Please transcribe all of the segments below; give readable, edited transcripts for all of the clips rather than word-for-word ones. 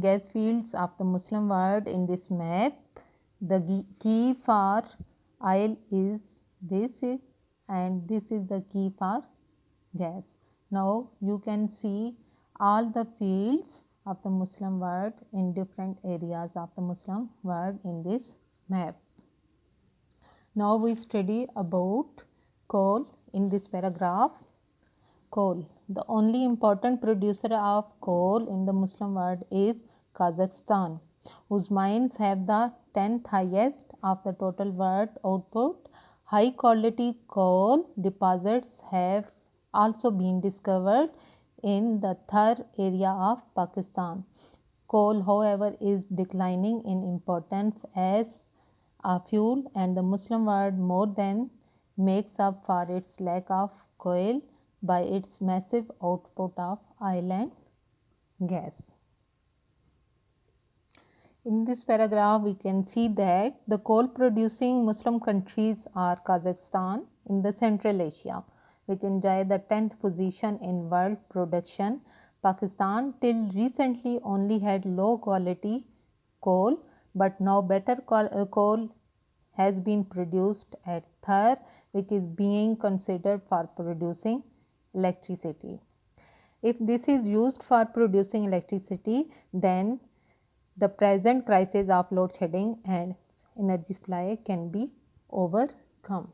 gas fields of the Muslim world in this map. The key for oil is this and this is the key for gas. Now you can see all the fields of the Muslim world in different areas of the Muslim world in this map. Now we study about coal in this paragraph. Coal. The only important producer of coal in the Muslim world is Kazakhstan, whose mines have the 10th highest of the total world output. High quality coal deposits have also been discovered in the Thar area of Pakistan. Coal, however, is declining in importance as a fuel, and the Muslim world more than makes up for its lack of coal by its massive output of oil and gas. In this paragraph, we can see that the coal producing Muslim countries are Kazakhstan in the Central Asia, which enjoy the 10th position in world production. Pakistan till recently only had low quality coal, but now better coal has been produced at Thar, which is being considered for producing electricity. If this is used for producing electricity, then the present crisis of load shedding and energy supply can be overcome.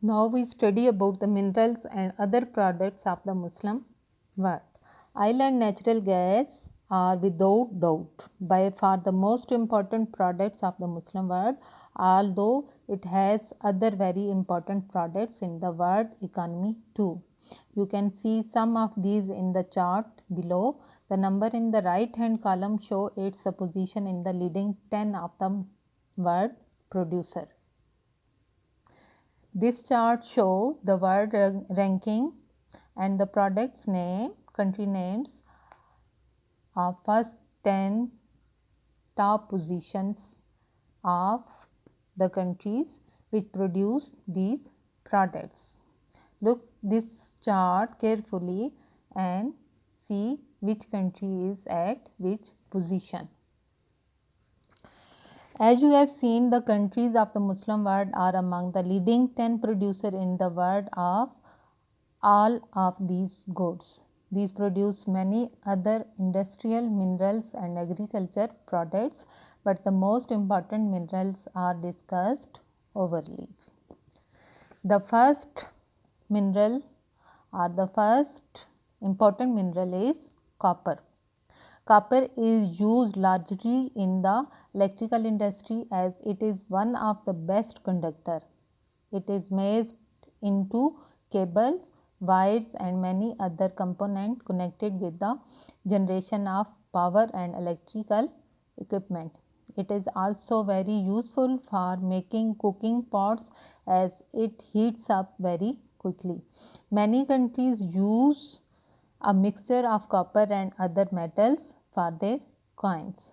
Now we study about the minerals and other products of the Muslim world. Oil and natural gas are without doubt by far the most important products of the Muslim world, although it has other very important products in the world economy too. You can see some of these in the chart below. The number in the right hand column show its position in the leading 10 of the world producer. This chart show the world ranking and the products name, country names of first 10 top positions of the countries which produce these products. Look this chart carefully and see which country is at which position. As you have seen, the countries of the Muslim world are among the leading 10 producers in the world of all of these goods. These produce many other industrial minerals and agriculture products, but the most important minerals are discussed overly. The first mineral or the first important mineral is copper. Copper is used largely in the electrical industry as it is one of the best conductor. It is made into cables, wires and many other components connected with the generation of power and electrical equipment. It is also very useful for making cooking pots as it heats up very quickly. Many countries use a mixture of copper and other metals for their coins.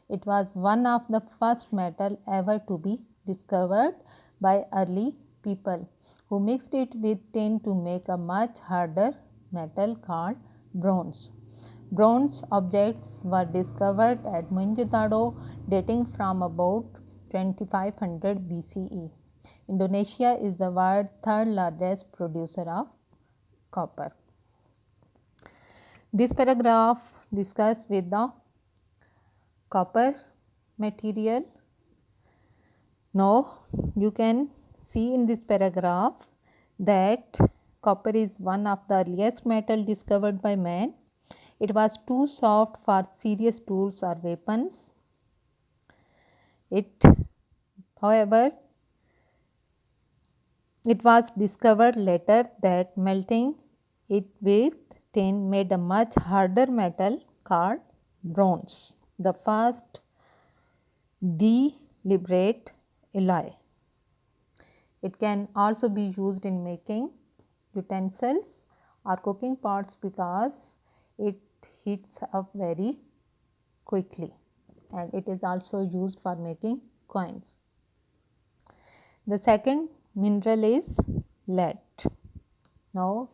It was one of the first metal ever to be discovered by early people who mixed it with tin to make a much harder metal called bronze. Bronze objects were discovered at Mohenjo-daro dating from about 2500 BCE. Indonesia is the world's third largest producer of copper. This paragraph discusses with the copper material. Now you can see in this paragraph that copper is one of the earliest metal discovered by man. It was too soft for serious tools or weapons. However, it was discovered later that melting it with tin made a much harder metal called bronze, the first deliberate alloy. It can also be used in making utensils or cooking pots because it heats up very quickly, and it is also used for making coins. The second mineral is lead. Now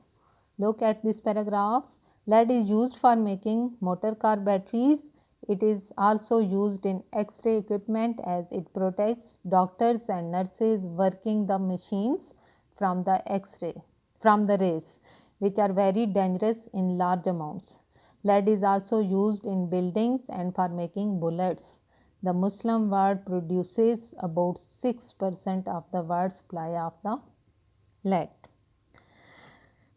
look at this paragraph. Lead is used for making motor car batteries. It is also used in X-ray equipment as it protects doctors and nurses working the machines from the rays, which are very dangerous in large amounts. Lead is also used in buildings and for making bullets. The Muslim world produces about 6% of the world's supply of the lead.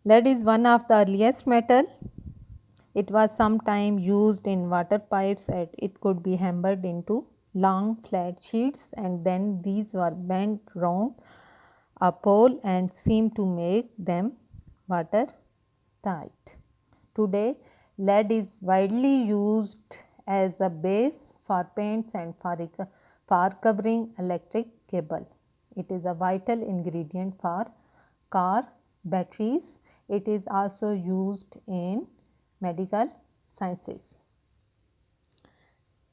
Lead is one of the earliest metal. It was sometime used in water pipes and it could be hammered into long flat sheets, and then these were bent round a pole and seemed to make them watertight. Today, lead is widely used as a base for paints and for covering electric cable. It is a vital ingredient for car batteries. It is also used in medical sciences.